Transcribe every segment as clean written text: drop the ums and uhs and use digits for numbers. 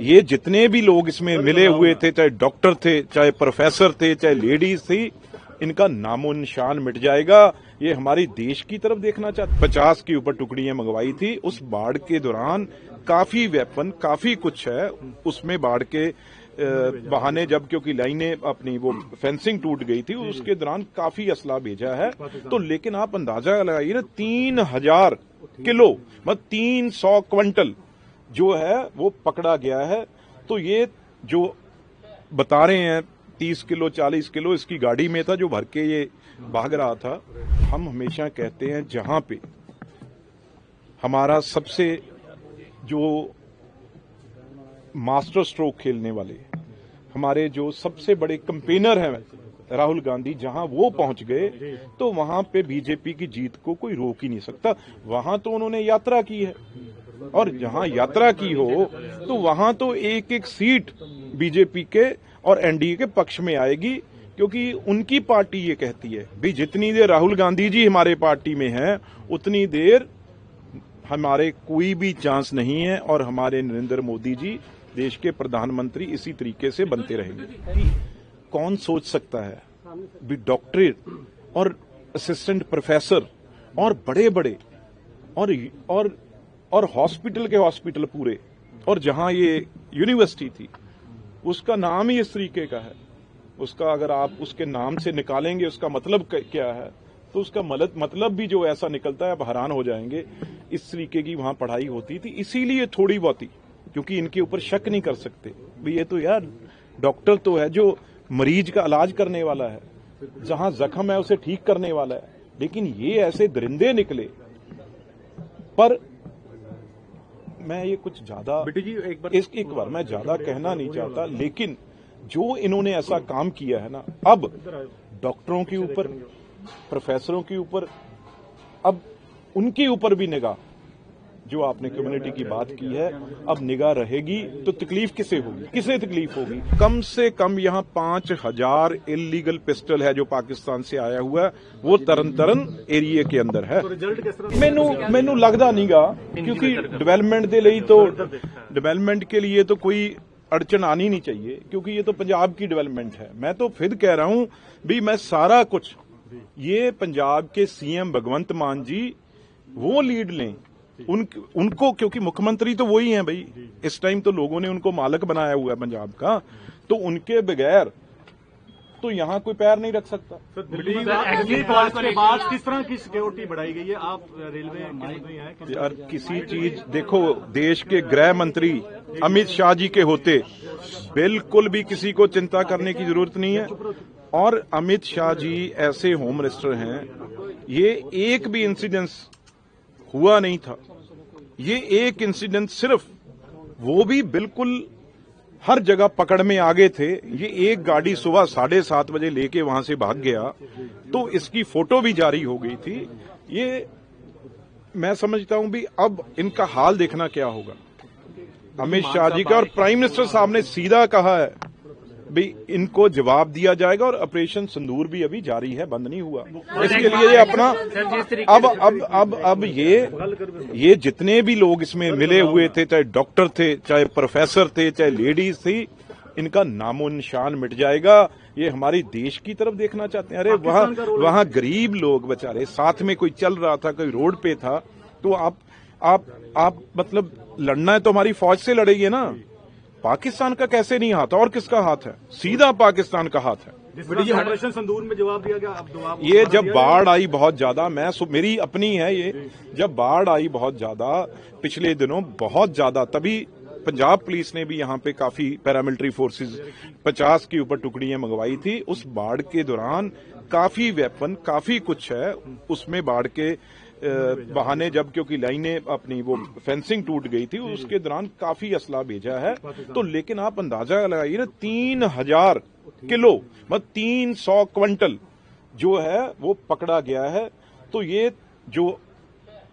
ये जितने भी लोग इसमें मिले हुए थे, चाहे डॉक्टर थे, चाहे प्रोफेसर थे, चाहे लेडीज थी, इनका नामो निशान मिट जाएगा। ये हमारी देश की तरफ देखना चाहते। 50 के ऊपर टुकड़ियां मंगवाई थी। उस बाढ़ के दौरान काफी वेपन, काफी कुछ है उसमें। बाढ़ के बहाने जब क्योंकि लाइनें अपनी वो फेंसिंग टूट गई थी, उसके दौरान काफी असला भेजा है। तो लेकिन आप अंदाजा लगाइए ना, 3000 किलो मतलब 300 क्विंटल जो है वो पकड़ा गया है। तो ये जो बता रहे हैं 30 किलो 40 किलो इसकी गाड़ी में था जो भर के ये भाग रहा था। हम हमेशा कहते हैं जहां पे हमारा सबसे जो मास्टर स्ट्रोक खेलने वाले हमारे जो सबसे बड़े कंपेनर हैं राहुल गांधी, जहां वो पहुंच गए तो वहां पे बीजेपी की जीत को कोई रोक ही नहीं सकता। वहां तो उन्होंने यात्रा की है, और जहां यात्रा की हो तो वहां तो एक एक सीट बीजेपी के और एनडीए के पक्ष में आएगी, क्योंकि उनकी पार्टी ये कहती है भी जितनी देर राहुल गांधी जी हमारे पार्टी में हैं उतनी देर हमारे कोई भी चांस नहीं है, और हमारे नरेंद्र मोदी जी देश के प्रधानमंत्री इसी तरीके से बनते रहेंगे। कौन सोच सकता है भी डॉक्टरेट और असिस्टेंट प्रोफेसर और बड़े बड़े और हॉस्पिटल के हॉस्पिटल पूरे, और जहां ये यूनिवर्सिटी थी उसका नाम ही इस तरीके का है। उसका अगर आप उसके नाम से निकालेंगे उसका मतलब क्या है, तो उसका मतलब भी जो ऐसा निकलता है आप हैरान हो जाएंगे। इस तरीके की वहां पढ़ाई होती थी। इसीलिए थोड़ी बहुत ही, क्योंकि इनके ऊपर शक नहीं कर सकते भी ये तो यार डॉक्टर तो है जो मरीज का इलाज करने वाला है, जहां जख्म है उसे ठीक करने वाला है, लेकिन ये ऐसे दरिंदे निकले। पर मैं ये कुछ ज्यादा एक बार मैं ज्यादा कहना नहीं चाहता, लेकिन जो इन्होंने ऐसा काम किया है ना, अब डॉक्टरों के ऊपर, प्रोफेसरों के ऊपर, अब उनके ऊपर भी निगाह, जो आपने कम्युनिटी की बात की है, अब निगाह रहेगी। तो तकलीफ किसे होगी, किसे तकलीफ होगी? कम से कम यहाँ 5000 इलीगल पिस्टल है जो पाकिस्तान से आया हुआ है, वो तरन एरिया के अंदर है। मैनू लगदा नहींगा, क्योंकि डेवलपमेंट के लिए तो कोई अड़चन आनी नहीं चाहिए, क्योंकि ये तो पंजाब की डेवलपमेंट है। मैं तो फिर कह रहा हूं भी मैं सारा कुछ, ये पंजाब के सीएम भगवंत मान जी वो लीड लें, उनको, क्योंकि मुख्यमंत्री तो वही हैं भाई, इस टाइम तो लोगों ने उनको मालिक बनाया हुआ है पंजाब का, तो उनके बगैर तो यहाँ कोई पैर नहीं रख सकता। के बाद किस तरह की सिक्योरिटी बढ़ाई गई है? आप रेलवे हैं यार किसी चीज, देखो देश के गृह मंत्री अमित शाह जी के होते बिल्कुल भी किसी को चिंता करने की जरूरत नहीं है। और अमित शाह जी ऐसे होम मिनिस्टर हैं, ये एक भी इंसिडेंस हुआ नहीं था। ये एक इंसिडेंट सिर्फ, वो भी बिल्कुल हर जगह पकड़ में आगे थे। ये एक गाड़ी सुबह 7:30 बजे लेके वहां से भाग गया, तो इसकी फोटो भी जारी हो गई थी। ये मैं समझता हूं भी अब इनका हाल देखना क्या होगा अमित शाह जी का। और प्राइम मिनिस्टर साहब ने सीधा कहा है भी इनको जवाब दिया जाएगा, और ऑपरेशन सिंदूर भी अभी जारी है, बंद नहीं हुआ। इसके लिए ये अपना अब ये जितने भी लोग इसमें मिले हुए थे, चाहे डॉक्टर थे, चाहे प्रोफेसर थे, चाहे लेडीज थी, इनका नामो निशान मिट जाएगा। ये हमारी देश की तरफ देखना चाहते हैं। अरे वहां गरीब लोग बेचारे, साथ में कोई चल रहा था, कोई रोड पे था, तो आप मतलब लड़ना है तो हमारी फौज से लड़ेंगे ना। पाकिस्तान का कैसे नहीं हाथ, और किसका हाथ है? सीधा पाकिस्तान का हाथ है। ऑपरेशन संदूर में जवाब दिया गया, अब ये जब बाढ़ आई बहुत ज्यादा, मेरी अपनी है ये, जब बाढ़ आई बहुत ज्यादा पिछले दिनों, बहुत ज्यादा, तभी पंजाब पुलिस ने भी यहाँ पे काफी पैरामिलिट्री फोर्सेस 50 के ऊपर टुकड़ियां मंगवाई थी। उस बाढ़ के दौरान काफी वेपन, काफी कुछ है उसमें। बाढ़ के बहाने जब क्योंकि लाइनें अपनी वो फेंसिंग टूट गई थी, उसके दौरान काफी असला भेजा है। तो लेकिन आप अंदाजा लगाइए ना, 3000 किलो मतलब 300 क्विंटल जो है वो पकड़ा गया है। तो ये जो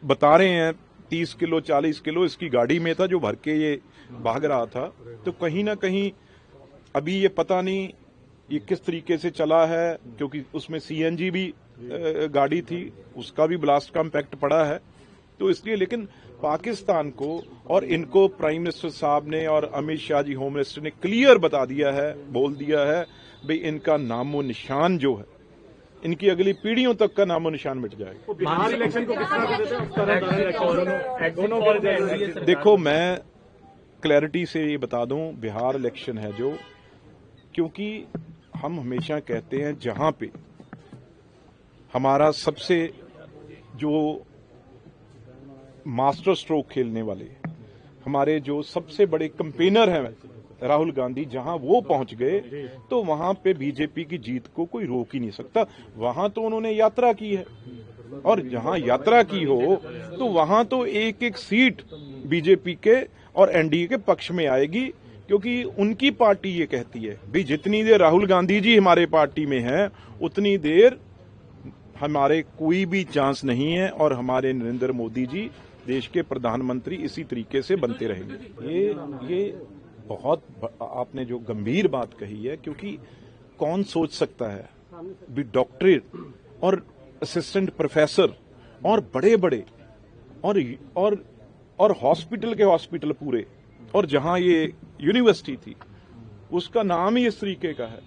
बता रहे हैं 30 किलो 40 किलो इसकी गाड़ी में था जो भर के ये भाग रहा था। तो कहीं ना कहीं अभी ये पता नहीं ये किस तरीके से चला है, क्योंकि उसमें सीएनजी भी गाड़ी थी, उसका भी ब्लास्ट का इम्पैक्ट पड़ा है। तो इसलिए, लेकिन पाकिस्तान को और इनको प्राइम मिनिस्टर साहब ने और अमित शाह जी होम मिनिस्टर ने क्लियर बता दिया है, बोल दिया है भाई इनका नामो निशान जो है, इनकी अगली पीढ़ियों तक का नामो निशान मिट जाएगा। बिहार इलेक्शन को किस तरह देते हैं? देखो, मैं क्लैरिटी से ये बता दूं, बिहार इलेक्शन है जो, क्योंकि हम हमेशा कहते हैं जहां पे हमारा सबसे जो मास्टर स्ट्रोक खेलने वाले हमारे जो सबसे बड़े कंपेनर हैं राहुल गांधी, जहां वो पहुंच गए तो वहां पे बीजेपी की जीत को कोई रोक ही नहीं सकता। वहां तो उन्होंने यात्रा की है, और जहां यात्रा की हो तो वहां तो एक एक सीट बीजेपी के और एनडीए के पक्ष में आएगी, क्योंकि उनकी पार्टी ये कहती है भाई जितनी देर राहुल गांधी जी हमारे पार्टी में हैं उतनी देर हमारे कोई भी चांस नहीं है, और हमारे नरेंद्र मोदी जी देश के प्रधानमंत्री इसी तरीके से बनते रहेंगे। ये बहुत आपने जो गंभीर बात कही है, क्योंकि कौन सोच सकता है भी डॉक्टरेट और असिस्टेंट प्रोफेसर और बड़े बड़े और हॉस्पिटल के हॉस्पिटल पूरे, और जहां ये यूनिवर्सिटी थी उसका नाम ही इस तरीके का है,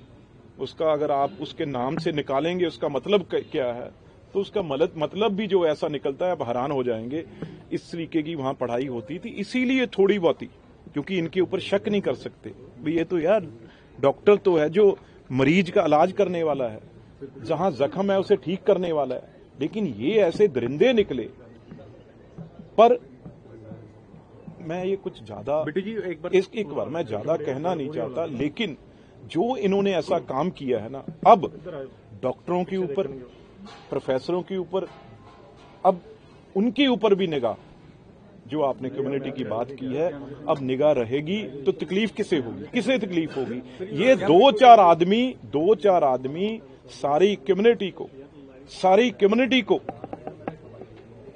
उसका अगर आप उसके नाम से निकालेंगे उसका मतलब क्या है, तो उसका मतलब भी जो ऐसा निकलता है, आप हैरान हो जाएंगे। इस तरीके की वहां पढ़ाई होती थी, इसीलिए थोड़ी बहुत ही, क्योंकि इनके ऊपर शक नहीं कर सकते भाई ये तो यार डॉक्टर तो है जो मरीज का इलाज करने वाला है, जहां जख्म है उसे ठीक करने वाला है, लेकिन ये ऐसे दरिंदे निकले। पर मैं ये कुछ ज्यादा एक बार मैं ज्यादा कहना नहीं चाहता, लेकिन जो इन्होंने ऐसा काम किया है ना, अब डॉक्टरों के ऊपर, प्रोफेसरों के ऊपर, अब उनके ऊपर भी निगाह, जो आपने कम्युनिटी की बात की है, अब निगाह रहेगी तो तकलीफ किसे होगी, किसे तकलीफ होगी? ये दो चार आदमी सारी कम्युनिटी को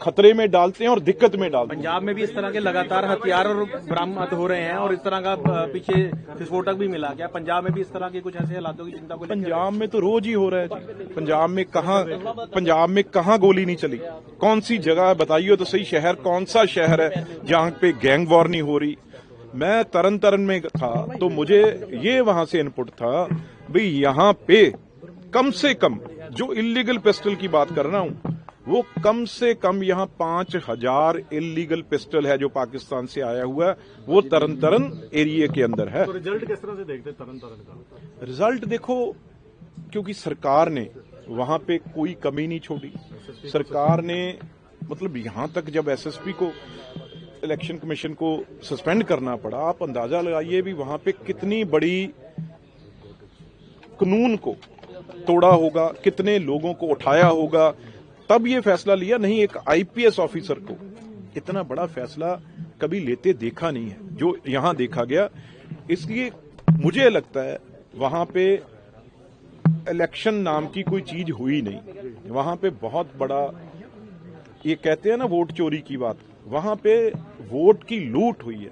खतरे में डालते हैं और दिक्कत में डालते हैं। पंजाब में भी इस तरह के लगातार हथियार और बरामद हो रहे हैं, और इस तरह का पीछे विस्फोटक भी मिला। क्या पंजाब में भी इस तरह के कुछ ऐसे हालातों की चिंता को? पंजाब में तो रोज ही हो रहा है। पंजाब में कहां गोली नहीं चली? कौन सी जगह बताइए तो सही, शहर कौन सा शहर है जहां पे गैंग वॉर नहीं हो रही? मैं तरन में था तो मुझे ये वहां से इनपुट था भाई यहां पे कम से कम जो इलीगल पिस्टल की बात कर रहा हूं, वो कम से कम यहाँ 5000 इलीगल पिस्टल है जो पाकिस्तान से आया हुआ है, वो तरन एरिया के अंदर है। तो रिजल्ट किस तरह से देखते तरन का? रिजल्ट देखो, क्योंकि सरकार ने वहां पे कोई कमी नहीं छोड़ी। सरकार ने मतलब यहां तक जब एसएसपी को, इलेक्शन कमीशन को सस्पेंड करना पड़ा, आप अंदाजा लगाइए भी वहां पे कितनी बड़ी कानून को तोड़ा होगा, कितने लोगों को उठाया होगा, तब ये फैसला लिया। नहीं, एक आईपीएस ऑफिसर को इतना बड़ा फैसला कभी लेते देखा नहीं है जो यहां देखा गया। इसलिए मुझे लगता है वहां पे इलेक्शन नाम की कोई चीज हुई नहीं। वहां पे बहुत बड़ा, ये कहते हैं ना वोट चोरी की बात, वहां पे वोट की लूट हुई है।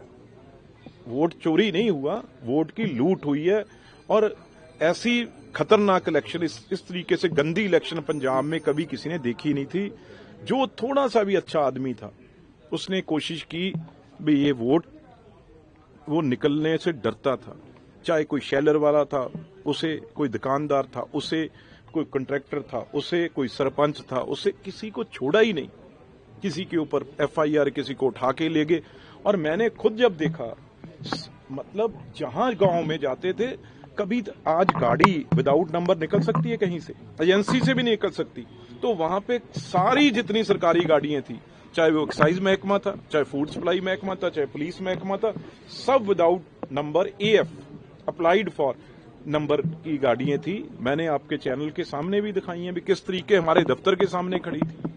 वोट चोरी नहीं हुआ, वोट की लूट हुई है। और ऐसी खतरनाक इलेक्शन, इस तरीके से गंदी इलेक्शन पंजाब में कभी किसी ने देखी नहीं थी। जो थोड़ा सा भी अच्छा आदमी था उसने कोशिश की भी ये वोट, वो निकलने से डरता था, चाहे कोई शेलर वाला था, उसे कोई दुकानदार था, उसे कोई कॉन्ट्रैक्टर था, उसे कोई सरपंच था, उसे किसी को छोड़ा ही नहीं। किसी के ऊपर एफआईआर किसी को उठा के ले गए। और मैंने खुद जब देखा, मतलब जहां गांव में जाते थे, कभी आज गाड़ी विदाउट नंबर निकल सकती है कहीं से, एजेंसी से भी नहीं निकल सकती, तो वहां पे सारी जितनी सरकारी गाड़ियां थी, चाहे वो एक्साइज महकमा था, चाहे फूड सप्लाई महकमा था, चाहे पुलिस महकमा था, सब without number, AF applied for number की गाड़ियां थी। मैंने आपके चैनल के सामने भी दिखाई हैं भी किस तरीके हमारे दफ्तर के सामने खड़ी थी।